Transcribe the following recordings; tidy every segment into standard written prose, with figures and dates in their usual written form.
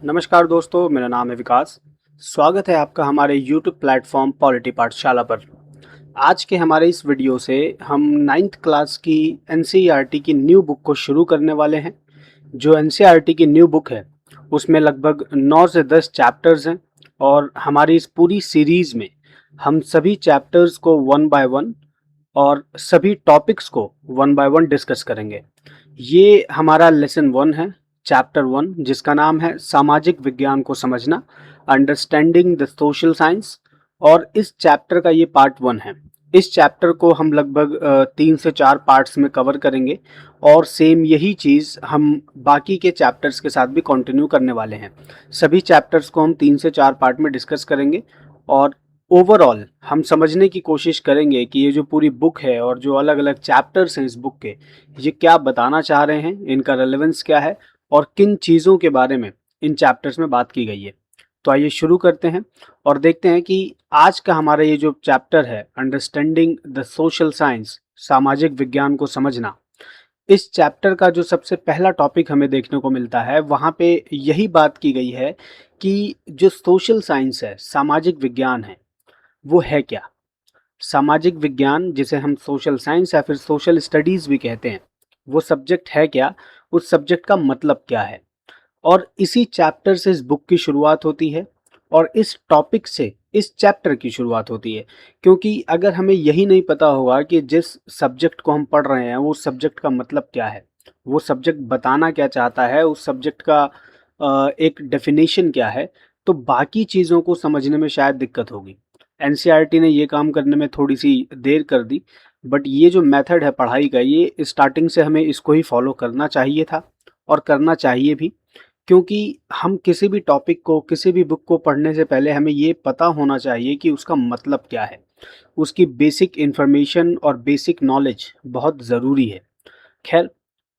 नमस्कार दोस्तों, मेरा नाम है विकास। स्वागत है आपका हमारे यूट्यूब प्लेटफॉर्म पॉलिटी पाठशाला पर। आज के हमारे इस वीडियो से हम 9th क्लास की एनसीईआरटी की न्यू बुक को शुरू करने वाले हैं। जो एनसीईआरटी की न्यू बुक है उसमें लगभग 9 से 10 चैप्टर्स हैं और हमारी इस पूरी सीरीज में हम सभी चैप्टर्स को वन बाय वन और सभी टॉपिक्स को वन बाय वन डिस्कस करेंगे। ये हमारा लेसन 1 है, चैप्टर 1, जिसका नाम है सामाजिक विज्ञान को समझना, अंडरस्टैंडिंग द सोशल साइंस। और इस चैप्टर का ये पार्ट 1 है। इस चैप्टर को हम लगभग 3 से 4 पार्ट्स में कवर करेंगे और सेम यही चीज़ हम बाकी के चैप्टर्स के साथ भी कंटिन्यू करने वाले हैं। सभी चैप्टर्स को हम 3 से 4 पार्ट में डिस्कस करेंगे और ओवरऑल हम समझने की कोशिश करेंगे कि ये जो पूरी बुक है और जो अलग अलग चैप्टर्स हैं इस बुक के, ये क्या बताना चाह रहे हैं, इनका रेलेवेंस क्या है और किन चीज़ों के बारे में इन चैप्टर्स में बात की गई है। तो आइए शुरू करते हैं और देखते हैं कि आज का हमारा ये जो चैप्टर है, अंडरस्टैंडिंग द सोशल साइंस, सामाजिक विज्ञान को समझना। इस चैप्टर का जो सबसे पहला टॉपिक हमें देखने को मिलता है, वहाँ पे यही बात की गई है कि जो सोशल साइंस है, सामाजिक विज्ञान है, वो है क्या? सामाजिक विज्ञान, जिसे हम सोशल साइंस या फिर सोशल स्टडीज़ भी कहते हैं, वो सब्जेक्ट है क्या? उस सब्जेक्ट का मतलब क्या है? और इसी चैप्टर से इस बुक की शुरुआत होती है और इस टॉपिक से इस चैप्टर की शुरुआत होती है। क्योंकि अगर हमें यही नहीं पता होगा कि जिस सब्जेक्ट को हम पढ़ रहे हैं, वो सब्जेक्ट का मतलब क्या है, वो सब्जेक्ट बताना क्या चाहता है, उस सब्जेक्ट का एक डेफिनेशन क्या है, तो बाकी चीज़ों को समझने में शायद दिक्कत होगी। एनसीईआरटी ने ये काम करने में थोड़ी-सी देर कर दी, बट ये जो मेथड है पढ़ाई का, ये स्टार्टिंग से हमें इसको ही फॉलो करना चाहिए था और करना चाहिए भी। क्योंकि हम किसी भी टॉपिक को, किसी भी बुक को पढ़ने से पहले हमें ये पता होना चाहिए कि उसका मतलब क्या है। उसकी बेसिक इन्फॉर्मेशन और बेसिक नॉलेज बहुत ज़रूरी है। खैर,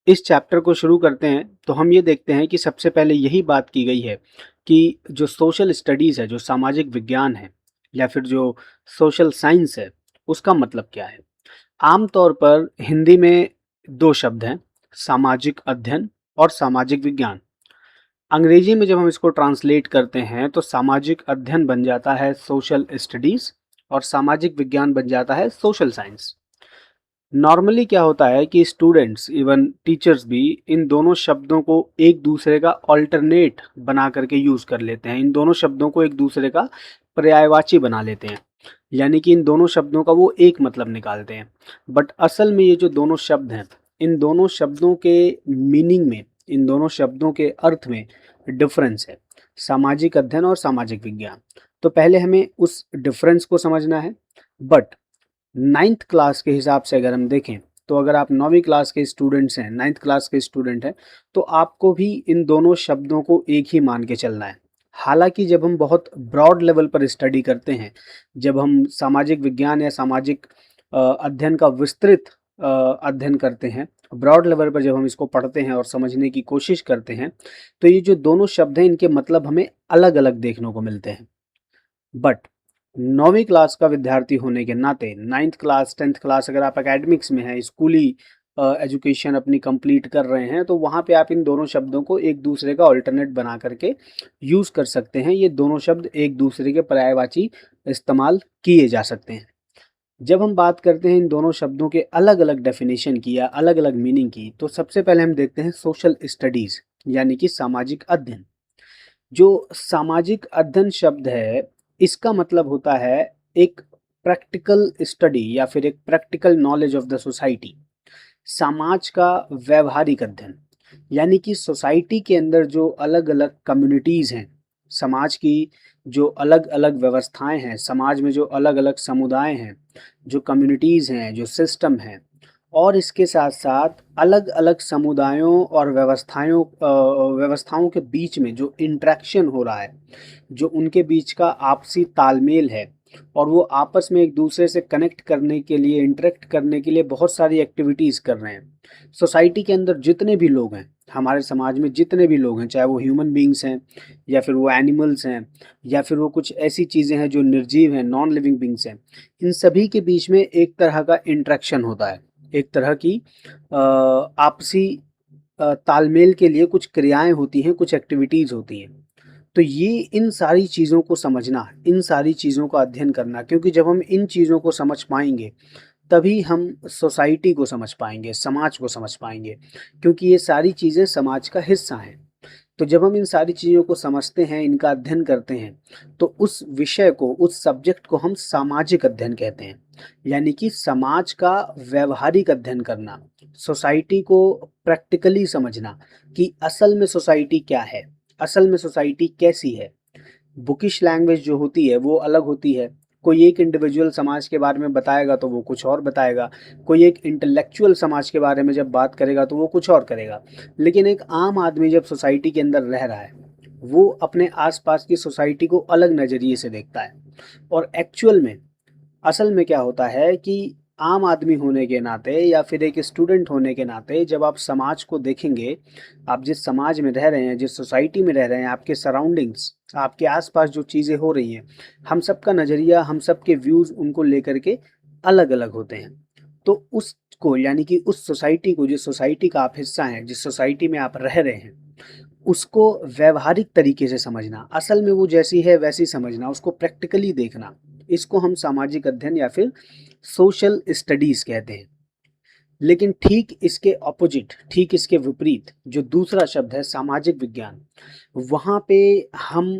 इस चैप्टर को शुरू करते हैं तो हम ये देखते हैं कि सबसे पहले यही बात की गई है कि जो सोशल स्टडीज़ है, जो सामाजिक विज्ञान है या फिर जो सोशल साइंस है, उसका मतलब क्या है। आम तौर पर हिंदी में 2 शब्द हैं, सामाजिक अध्ययन और सामाजिक विज्ञान। अंग्रेजी में जब हम इसको ट्रांसलेट करते हैं तो सामाजिक अध्ययन बन जाता है सोशल स्टडीज़ और सामाजिक विज्ञान बन जाता है सोशल साइंस। नॉर्मली क्या होता है कि स्टूडेंट्स, इवन टीचर्स भी इन दोनों शब्दों को एक दूसरे का अल्टरनेट बना करके यूज़ कर लेते हैं। इन दोनों शब्दों को एक दूसरे का पर्यायवाची बना लेते हैं। यानी कि इन दोनों शब्दों का वो एक मतलब निकालते हैं। बट असल में ये जो दोनों शब्द हैं, इन दोनों शब्दों के मीनिंग में, इन दोनों शब्दों के अर्थ में डिफरेंस है। सामाजिक अध्ययन और सामाजिक विज्ञान। तो पहले हमें उस डिफरेंस को समझना है। बट 9th क्लास के हिसाब से अगर हम देखें, तो अगर आप 9वीं क्लास के स्टूडेंट्स हैं, 9th क्लास के स्टूडेंट हैं, तो आपको भी इन दोनों शब्दों को एक ही मान के चलना है। हालाँकि जब हम बहुत ब्रॉड लेवल पर स्टडी करते हैं, जब हम सामाजिक विज्ञान या सामाजिक अध्ययन का विस्तृत अध्ययन करते हैं, ब्रॉड लेवल पर जब हम इसको पढ़ते हैं और समझने की कोशिश करते हैं, तो ये जो दोनों शब्द हैं, इनके मतलब हमें अलग-अलग देखने को मिलते हैं। बट 9वीं क्लास का विद्यार्थी होने के नाते 9th क्लास, 10th क्लास अगर आप एकेडमिक्स में हैं, स्कूली एजुकेशन अपनी कंप्लीट कर रहे हैं, तो वहाँ पे आप इन दोनों शब्दों को एक दूसरे का अल्टरनेट बना करके यूज़ कर सकते हैं। ये दोनों शब्द एक दूसरे के पर्यायवाची इस्तेमाल किए जा सकते हैं। जब हम बात करते हैं इन दोनों शब्दों के अलग-अलग डेफिनेशन की या अलग-अलग मीनिंग की, तो सबसे पहले हम देखते हैं सोशल स्टडीज़, यानी कि सामाजिक अध्ययन। जो सामाजिक अध्ययन शब्द है, इसका मतलब होता है एक प्रैक्टिकल स्टडी या फिर एक practical knowledge of the society. समाज का व्यवहारिक अध्ययन, यानी कि सोसाइटी के अंदर जो अलग-अलग कम्युनिटीज़ हैं, समाज की जो अलग-अलग व्यवस्थाएँ हैं, समाज में जो अलग-अलग समुदाय हैं, जो कम्युनिटीज़ हैं, जो सिस्टम हैं, और इसके साथ-साथ अलग-अलग समुदायों और व्यवस्थाओं के बीच में जो इंटरेक्शन हो रहा है, जो उनके बीच का आपसी तालमेल है और वो आपस में एक दूसरे से कनेक्ट करने के लिए, इंटरेक्ट करने के लिए बहुत सारी एक्टिविटीज़ कर रहे हैं। सोसाइटी के अंदर जितने भी लोग हैं, हमारे समाज में जितने भी लोग हैं, चाहे वो ह्यूमन बीइंग्स हैं या फिर वो एनिमल्स हैं या फिर वो कुछ ऐसी चीज़ें हैं जो निर्जीव हैं, नॉन लिविंग बीइंग्स हैं, इन सभी के बीच में एक तरह का इंटरेक्शन होता है। एक तरह की आपसी तालमेल के लिए कुछ क्रियाएँ होती हैं, कुछ एक्टिविटीज़ होती हैं। तो ये इन सारी चीज़ों को समझना, इन सारी चीज़ों का अध्ययन करना, क्योंकि जब हम इन चीज़ों को समझ पाएँगे, तभी हम सोसाइटी को समझ पाएँगे, समाज को समझ पाएँगे, क्योंकि ये सारी चीज़ें समाज का हिस्सा हैं। तो जब हम इन सारी चीज़ों को समझते हैं, इनका अध्ययन करते हैं, तो उस विषय को, उस सब्जेक्ट को हम सामाजिक अध्ययन कहते हैं। यानी कि समाज का व्यावहारिक अध्ययन करना, सोसाइटी को प्रैक्टिकली समझना कि असल में सोसाइटी क्या है, असल में सोसाइटी कैसी है। बुकिश लैंग्वेज जो होती है वो अलग होती है। कोई एक इंडिविजुअल समाज के बारे में बताएगा तो वो कुछ और बताएगा, कोई एक इंटेलेक्चुअल समाज के बारे में जब बात करेगा तो वो कुछ और करेगा। लेकिन एक आम आदमी जब सोसाइटी के अंदर रह रहा है, वो अपने आसपास की सोसाइटी को अलग नज़रिए से देखता है। और एक्चुअल में, असल में क्या होता है कि आम आदमी होने के नाते या फिर एक स्टूडेंट होने के नाते जब आप समाज को देखेंगे, आप जिस समाज में रह रहे हैं, जिस सोसाइटी में रह रहे हैं, आपके सराउंडिंग्स, आपके आसपास जो चीज़ें हो रही हैं, हम सबका नज़रिया, हम सबके व्यूज़ उनको लेकर के अलग-अलग होते हैं। तो उसको, यानी कि उस सोसाइटी को, जिस सोसाइटी का आप हिस्सा हैं, जिस सोसाइटी में आप रह रहे हैं, उसको व्यावहारिक तरीके से समझना, असल में वो जैसी है वैसी समझना, उसको प्रैक्टिकली देखना, इसको हम सामाजिक अध्ययन या फिर सोशल स्टडीज़ कहते हैं। लेकिन ठीक इसके ऑपोजिट, ठीक इसके विपरीत जो दूसरा शब्द है सामाजिक विज्ञान, वहाँ पे हम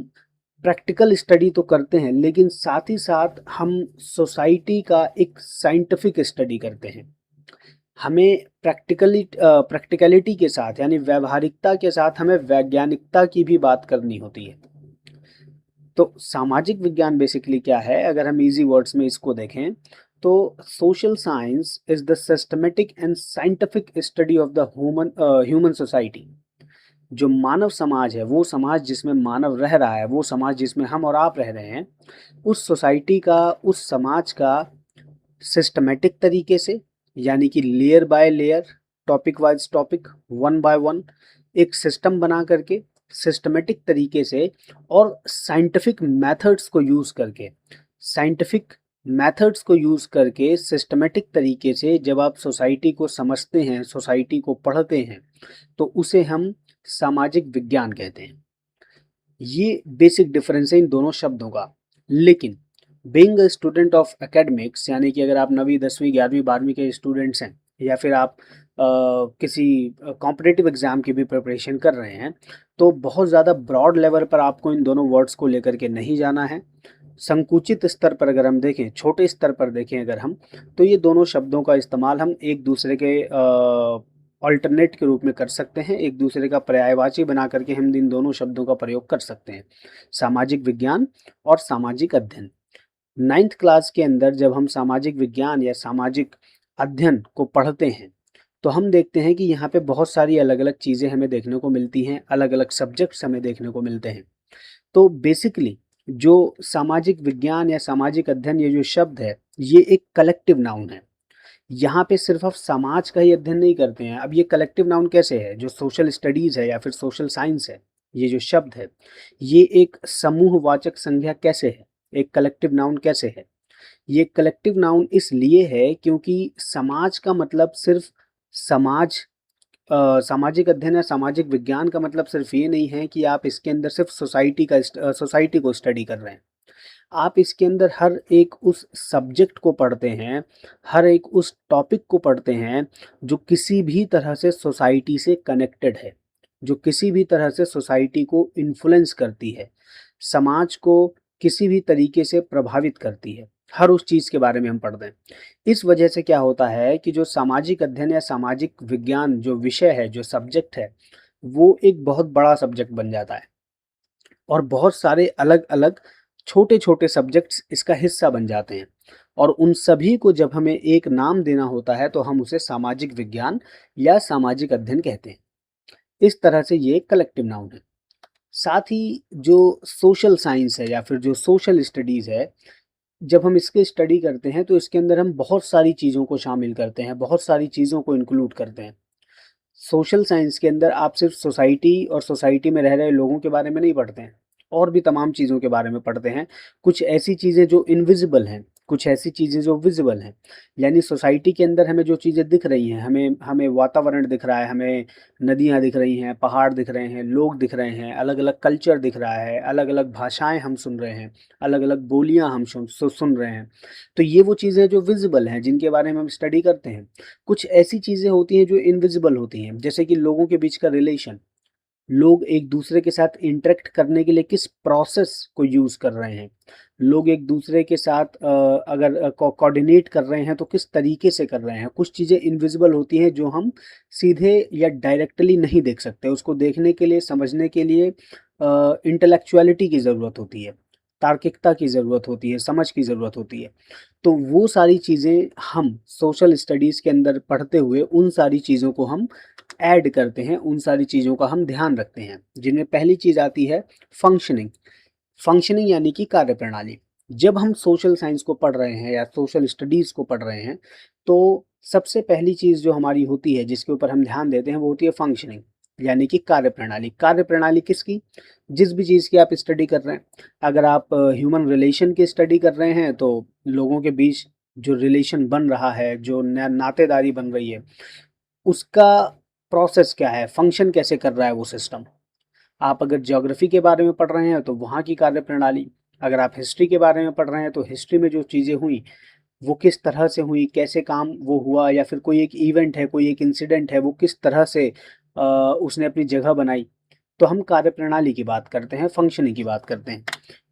प्रैक्टिकल स्टडी तो करते हैं, लेकिन साथ ही साथ हम सोसाइटी का एक साइंटिफिक स्टडी करते हैं। हमें प्रैक्टिकलिटी के साथ, यानी व्यावहारिकता के साथ हमें वैज्ञानिकता की भी बात करनी होती है। तो सामाजिक विज्ञान बेसिकली क्या है, अगर हम इजी वर्ड्स में इसको देखें तो social science is the systematic and scientific study of the human society. जो मानव समाज है, वो समाज जिसमें मानव रह रहा है, वो समाज जिसमें हम और आप रह रहे हैं, उस सोसाइटी का, उस समाज का सिस्टमेटिक तरीके से, यानी कि layer by layer, topic wise topic, one by one, एक सिस्टम बना करके सिस्टमेटिक तरीके से और साइंटिफिक मेथड्स को यूज़ करके सिस्टमेटिक तरीके से जब आप सोसाइटी को समझते हैं, सोसाइटी को पढ़ते हैं, तो उसे हम सामाजिक विज्ञान कहते हैं। ये बेसिक डिफरेंस है इन दोनों शब्दों का। लेकिन being a student of academics, यानी कि अगर आप 9वीं 10वीं 11वीं 12वीं के स्टूडेंट्स हैं, या फिर आप किसी कॉम्पिटिटिव एग्ज़ाम की भी प्रिपरेशन कर रहे हैं, तो बहुत ज़्यादा ब्रॉड लेवल पर आपको इन दोनों वर्ड्स को लेकर के नहीं जाना है। संकुचित स्तर पर अगर हम देखें, छोटे स्तर पर देखें अगर हम, तो ये दोनों शब्दों का इस्तेमाल हम एक दूसरे के अल्टरनेट के रूप में कर सकते हैं, एक दूसरे का पर्यायवाची बना करके हम इन दोनों शब्दों का प्रयोग कर सकते हैं, सामाजिक विज्ञान और सामाजिक अध्ययन। 9th क्लास के अंदर जब हम सामाजिक विज्ञान या सामाजिक अध्ययन को पढ़ते हैं, तो हम देखते हैं कि यहाँ पे बहुत सारी अलग-अलग चीज़ें हमें देखने को मिलती हैं, अलग-अलग सब्जेक्ट्स हमें देखने को मिलते हैं। तो बेसिकली जो सामाजिक विज्ञान या सामाजिक अध्ययन, ये जो शब्द है, ये एक कलेक्टिव नाउन है। यहाँ पे सिर्फ आप समाज का ही अध्ययन नहीं करते हैं। अब ये कलेक्टिव नाउन कैसे है? जो सोशल स्टडीज़ है या फिर सोशल साइंस है, ये जो शब्द है, ये एक समूहवाचक संज्ञा कैसे है? एक कलेक्टिव नाउन कैसे है? ये कलेक्टिव नाउन इसलिए है क्योंकि समाज का मतलब सिर्फ समाज, सामाजिक अध्ययन या सामाजिक विज्ञान का मतलब सिर्फ ये नहीं है कि आप इसके अंदर सिर्फ सोसाइटी को स्टडी कर रहे हैं। आप इसके अंदर हर एक उस सब्जेक्ट को पढ़ते हैं, हर एक उस टॉपिक को पढ़ते हैं जो किसी भी तरह से सोसाइटी से कनेक्टेड है, जो किसी भी तरह से सोसाइटी को इन्फ्लुएंस करती है, समाज को किसी भी तरीके से प्रभावित करती है। हर उस चीज़ के बारे में हम पढ़ते हैं। इस वजह से क्या होता है कि जो सामाजिक अध्ययन या सामाजिक विज्ञान जो विषय है, जो सब्जेक्ट है, वो एक बहुत बड़ा सब्जेक्ट बन जाता है और बहुत सारे अलग-अलग छोटे-छोटे सब्जेक्ट्स इसका हिस्सा बन जाते हैं और उन सभी को जब हमें एक नाम देना होता है तो हम उसे सामाजिक विज्ञान या सामाजिक अध्ययन कहते हैं। इस तरह से ये कलेक्टिव नाउन है। साथ ही जो सोशल साइंस है या फिर जो सोशल स्टडीज़ है, जब हम इसकी स्टडी करते हैं तो इसके अंदर हम बहुत सारी चीज़ों को शामिल करते हैं, बहुत सारी चीज़ों को इंक्लूड करते हैं। सोशल साइंस के अंदर आप सिर्फ सोसाइटी और सोसाइटी में रह रहे लोगों के बारे में नहीं पढ़ते हैं, और भी तमाम चीज़ों के बारे में पढ़ते हैं। कुछ ऐसी चीज़ें जो इनविजिबल हैं, कुछ ऐसी चीज़ें जो विज़िबल हैं, यानी सोसाइटी के अंदर हमें जो चीज़ें दिख रही हैं, हमें हमें वातावरण दिख रहा है, हमें नदियाँ दिख रही हैं, पहाड़ दिख रहे हैं, लोग दिख रहे हैं, अलग-अलग कल्चर दिख रहा है, अलग-अलग भाषाएँ हम सुन रहे हैं, अलग-अलग बोलियाँ हम सुन रहे हैं। तो ये वो चीज़ें जो विज़िबल हैं, जिनके बारे में हम स्टडी करते हैं। कुछ ऐसी चीज़ें होती हैं जो इनविज़िबल होती हैं, जैसे कि लोगों के बीच का रिलेशन। लोग एक दूसरे के साथ इंटरेक्ट करने के लिए किस प्रोसेस को यूज़ कर रहे हैं। लोग एक दूसरे के साथ अगर कोऑर्डिनेट कर रहे हैं तो किस तरीके से कर रहे हैं। कुछ चीज़ें इनविजिबल होती हैं जो हम सीधे या डायरेक्टली नहीं देख सकते। उसको देखने के लिए, समझने के लिए इंटेलेक्चुअलिटी की ज़रूरत होती है, तार्किकता की ज़रूरत होती है, समझ की ज़रूरत होती है। तो वो सारी चीज़ें हम सोशल स्टडीज़ के अंदर पढ़ते हुए उन सारी चीज़ों को हम ऐड करते हैं, उन सारी चीज़ों का हम ध्यान रखते हैं, जिनमें पहली चीज़ आती है फंक्शनिंग। फंक्शनिंग यानी कि कार्यप्रणाली। जब हम सोशल साइंस को पढ़ रहे हैं या सोशल स्टडीज़ को पढ़ रहे हैं, तो सबसे पहली चीज़ जो हमारी होती है, जिसके ऊपर हम ध्यान देते हैं, वो होती है फंक्शनिंग, यानी कि कार्यप्रणाली। कार्यप्रणाली किसकी? जिस भी चीज़ की आप स्टडी कर रहे हैं। अगर आप ह्यूमन रिलेशन की स्टडी कर रहे हैं, तो लोगों के बीच जो रिलेशन बन रहा है, जो नातेदारी बन रही है, उसका प्रोसेस क्या है, फंक्शन कैसे कर रहा है वो सिस्टम। आप अगर ज्योग्राफी के बारे में पढ़ रहे हैं तो वहाँ की कार्यप्रणाली, अगर आप हिस्ट्री के बारे में पढ़ रहे हैं तो हिस्ट्री में जो चीज़ें हुई वो किस तरह से हुई, कैसे काम वो हुआ, या फिर कोई एक इवेंट है, कोई एक इंसिडेंट है, वो किस तरह से उसने अपनी जगह बनाई। तो हम कार्यप्रणाली की बात करते हैं, फंक्शनिंग की बात करते हैं।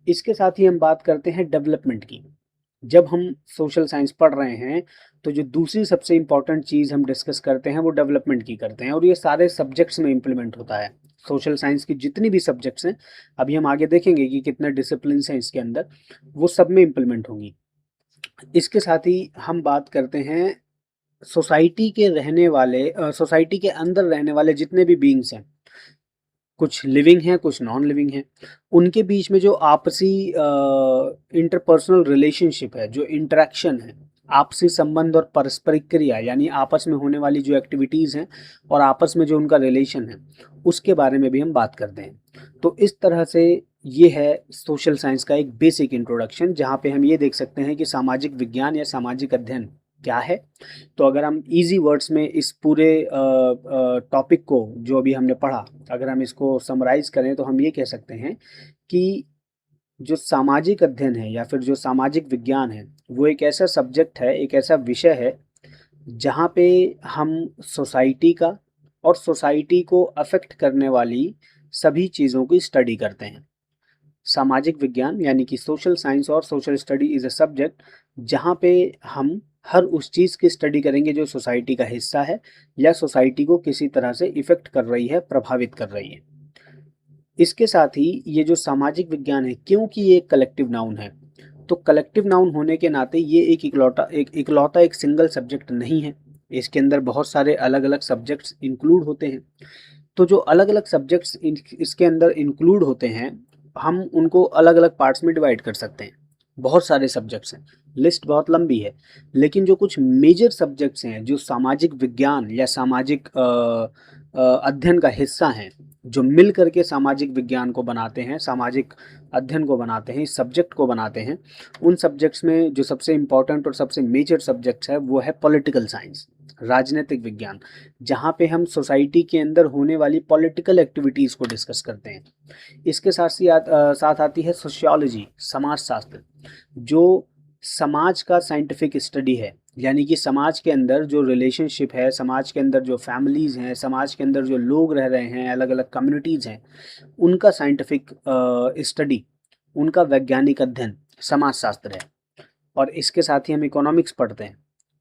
इसके साथ ही हम बात करते हैं डेवलपमेंट की। जब हम सोशल साइंस पढ़ रहे हैं, तो जो दूसरी सबसे इम्पोर्टेंट चीज़ हम डिस्कस करते हैं वो डेवलपमेंट की करते हैं, और ये सारे सब्जेक्ट्स में इम्प्लीमेंट होता है। सोशल साइंस की जितनी भी सब्जेक्ट्स हैं, अभी हम आगे देखेंगे कि कितने डिसिप्लिन्स हैं इसके अंदर, वो सब में इम्प्लीमेंट होंगी। इसके साथ ही हम बात करते हैं सोसाइटी के रहने वाले, सोसाइटी के अंदर रहने वाले जितने भी बीइंग्स हैं, कुछ लिविंग हैं, कुछ नॉन लिविंग हैं, उनके बीच में जो आपसी इंटरपर्सनल रिलेशनशिप है, जो इंटरेक्शन है, आपसी संबंध और पारस्परिक क्रिया, यानी आपस में होने वाली जो एक्टिविटीज़ हैं और आपस में जो उनका रिलेशन है, उसके बारे में भी हम बात करते हैं। तो इस तरह से ये है सोशल साइंस का एक बेसिक इंट्रोडक्शन, जहाँ पे हम ये देख सकते हैं कि सामाजिक विज्ञान या सामाजिक अध्ययन क्या है। तो अगर हम इजी वर्ड्स में इस पूरे टॉपिक को, जो अभी हमने पढ़ा, अगर हम इसको समराइज करें तो हम ये कह सकते हैं कि जो सामाजिक अध्ययन है या फिर जो सामाजिक विज्ञान है, वो एक ऐसा सब्जेक्ट है, एक ऐसा विषय है, जहाँ पे हम सोसाइटी का और सोसाइटी को अफेक्ट करने वाली सभी चीज़ों की स्टडी करते हैं। सामाजिक विज्ञान यानी कि सोशल साइंस और social study is a subject, जहाँ पे हम हर उस चीज़ की स्टडी करेंगे जो सोसाइटी का हिस्सा है या सोसाइटी को किसी तरह से इफ़ेक्ट कर रही है, प्रभावित कर रही है। इसके साथ ही ये जो सामाजिक विज्ञान है, क्योंकि ये एक कलेक्टिव नाउन है, तो कलेक्टिव नाउन होने के नाते ये एक इकलौता एक सिंगल सब्जेक्ट नहीं है। इसके अंदर बहुत सारे अलग-अलग सब्जेक्ट्स इंक्लूड होते हैं। तो जो अलग-अलग सब्जेक्ट्स इसके अंदर इंक्लूड होते हैं, हम उनको अलग-अलग पार्ट्स में डिवाइड कर सकते हैं। बहुत सारे सब्जेक्ट्स हैं, लिस्ट बहुत लंबी है, लेकिन जो कुछ मेजर सब्जेक्ट्स हैं, जो सामाजिक विज्ञान या सामाजिक अध्ययन का हिस्सा हैं, जो मिल करके सामाजिक विज्ञान को बनाते हैं, सामाजिक अध्ययन को बनाते हैं, इस सब्जेक्ट को बनाते हैं, उन सब्जेक्ट्स में जो सबसे इम्पोर्टेंट और सबसे मेजर सब्जेक्ट्स है, वो है पॉलिटिकल साइंस, राजनीतिक विज्ञान, जहाँ पे हम सोसाइटी के अंदर होने वाली पॉलिटिकल एक्टिविटीज़ को डिस्कस करते हैं। इसके साथ आती है सोशियोलॉजी, समाजशास्त्र, जो समाज का साइंटिफिक स्टडी है, यानी कि समाज के अंदर जो रिलेशनशिप है, समाज के अंदर जो फैमिलीज़ हैं, समाज के अंदर जो लोग रह रहे हैं, अलग-अलग कम्युनिटीज़ हैं, उनका साइंटिफिक स्टडी, उनका वैज्ञानिक अध्ययन समाजशास्त्र है। और इसके साथ ही हम इकोनॉमिक्स पढ़ते हैं,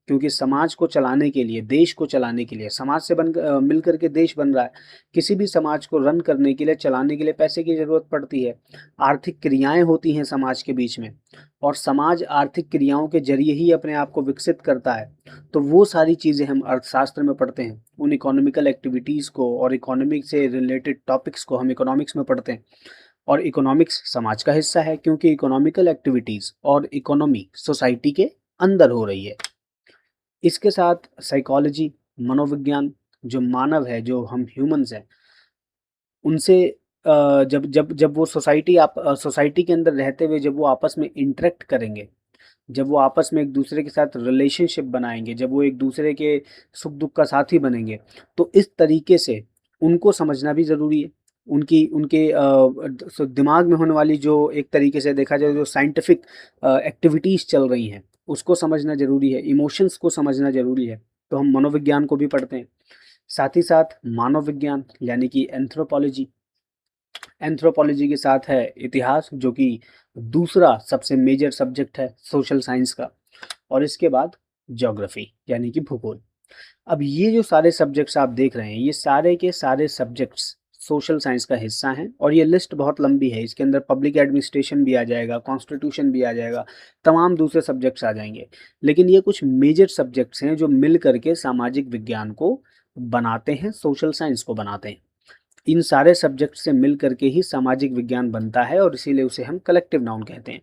क्योंकि समाज को चलाने के लिए, देश को चलाने के लिए, समाज से मिल कर के देश बन रहा है। किसी भी समाज को रन करने के लिए, चलाने के लिए पैसे की ज़रूरत पड़ती है। आर्थिक क्रियाएँ होती हैं समाज के बीच में, और समाज आर्थिक क्रियाओं के ज़रिए ही अपने आप को विकसित करता है। तो वो सारी चीज़ें हम अर्थशास्त्र में पढ़ते हैं। उन इकोनॉमिकल एक्टिविटीज़ को और इकोनॉमिक से रिलेटेड टॉपिक्स को हम इकोनॉमिक्स में पढ़ते हैं। और इकोनॉमिक्स समाज का हिस्सा है, क्योंकि इकोनॉमिकल एक्टिविटीज़ और इकोनॉमी सोसाइटी के अंदर हो रही है। इसके साथ साइकोलॉजी, मनोविज्ञान, जो मानव है, जो हम ह्यूमन्स हैं, उनसे जब जब जब वो सोसाइटी के अंदर रहते हुए जब वो आपस में इंटरेक्ट करेंगे, जब वो आपस में एक दूसरे के साथ रिलेशनशिप बनाएंगे, जब वो एक दूसरे के सुख दुख का साथी बनेंगे, तो इस तरीके से उनको समझना भी ज़रूरी है। उनकी उनके दिमाग में होने वाली जो एक तरीके से देखा जाए जो साइंटिफिक एक्टिविटीज़ चल रही हैं, उसको समझना ज़रूरी है, इमोशंस को समझना ज़रूरी है। तो हम मनोविज्ञान को भी पढ़ते हैं। साथ ही साथ मानव विज्ञान यानी कि एंथ्रोपोलॉजी, एंथ्रोपोलॉजी के साथ है इतिहास, जो कि दूसरा सबसे मेजर सब्जेक्ट है सोशल साइंस का, और इसके बाद ज्योग्राफी यानी कि भूगोल। अब ये जो सारे सब्जेक्ट्स आप देख रहे हैं, ये सारे के सारे सब्जेक्ट्स सोशल साइंस का हिस्सा हैं, और ये लिस्ट बहुत लंबी है। इसके अंदर पब्लिक एडमिनिस्ट्रेशन भी आ जाएगा, कॉन्स्टिट्यूशन भी आ जाएगा, तमाम दूसरे सब्जेक्ट्स आ जाएंगे। लेकिन ये कुछ मेजर सब्जेक्ट्स हैं जो मिल करके सामाजिक विज्ञान को बनाते हैं, सोशल साइंस को बनाते हैं। इन सारे सब्जेक्ट से मिल करके ही सामाजिक विज्ञान बनता है, और इसीलिए उसे हम कलेक्टिव नाउन कहते हैं।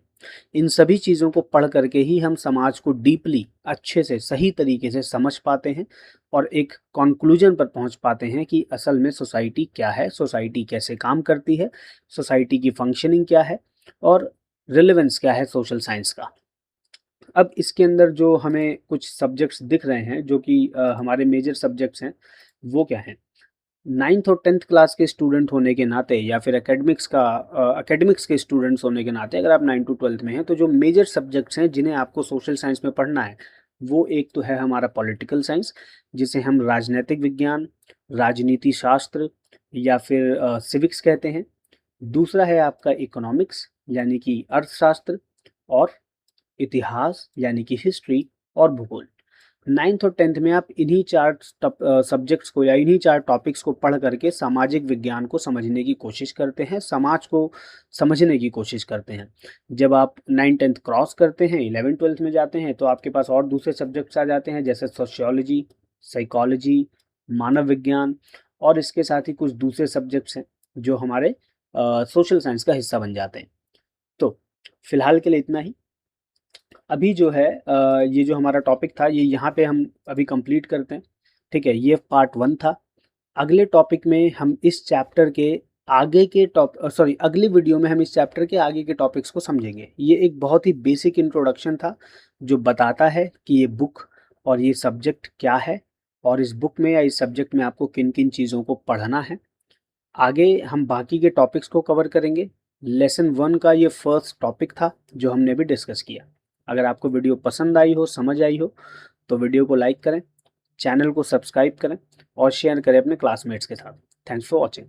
इन सभी चीज़ों को पढ़ करके ही हम समाज को डीपली, अच्छे से, सही तरीके से समझ पाते हैं, और एक कंक्लूजन पर पहुंच पाते हैं कि असल में सोसाइटी क्या है, सोसाइटी कैसे काम करती है, सोसाइटी की फंक्शनिंग क्या है, और रिलेवेंस क्या है सोशल साइंस का। अब इसके अंदर जो हमें कुछ सब्जेक्ट्स दिख रहे हैं जो कि हमारे मेजर सब्जेक्ट्स हैं, वो क्या हैं? 9th और 10th क्लास के स्टूडेंट होने के नाते, या फिर एकेडमिक्स के स्टूडेंट्स होने के नाते, अगर आप 9 to 12th में हैं, तो जो मेजर सब्जेक्ट्स हैं जिन्हें आपको सोशल साइंस में पढ़ना है, वो एक तो है हमारा पॉलिटिकल साइंस, जिसे हम राजनैतिक विज्ञान, राजनीति शास्त्र, या फिर सिविक्स कहते हैं। दूसरा है आपका इकोनॉमिक्स यानी कि अर्थशास्त्र, और इतिहास यानी कि हिस्ट्री, और भूगोल। 9th और 10th में आप इन्हीं चार सब्जेक्ट्स को या इन्हीं चार टॉपिक्स को पढ़ करके सामाजिक विज्ञान को समझने की कोशिश करते हैं, समाज को समझने की कोशिश करते हैं। जब आप 9th 10th क्रॉस करते हैं, 11th 12th में जाते हैं, तो आपके पास और दूसरे सब्जेक्ट्स आ जाते हैं, जैसे सोशियोलॉजी, साइकोलॉजी, मानव विज्ञान, और इसके साथ ही कुछ दूसरे सब्जेक्ट्स हैं जो हमारे सोशल साइंस का हिस्सा बन जाते हैं। तो फिलहाल के लिए इतना ही। अभी जो है ये जो हमारा टॉपिक था, ये यहाँ पे हम अभी कंप्लीट करते हैं। ठीक है, ये पार्ट 1 था। अगले टॉपिक में हम इस चैप्टर के आगे के अगली वीडियो में हम इस चैप्टर के आगे के टॉपिक्स को समझेंगे। ये एक बहुत ही बेसिक इंट्रोडक्शन था जो बताता है कि ये बुक और ये सब्जेक्ट क्या है, और इस बुक में या इस सब्जेक्ट में आपको किन किन चीज़ों को पढ़ना है। आगे हम बाकी के टॉपिक्स को कवर करेंगे। लेसन 1 का ये फर्स्ट टॉपिक था जो हमने अभी डिस्कस किया। अगर आपको वीडियो पसंद आई हो, समझ आई हो, तो वीडियो को लाइक करें, चैनल को सब्सक्राइब करें, और शेयर करें अपने क्लासमेट्स के साथ। Thanks for watching.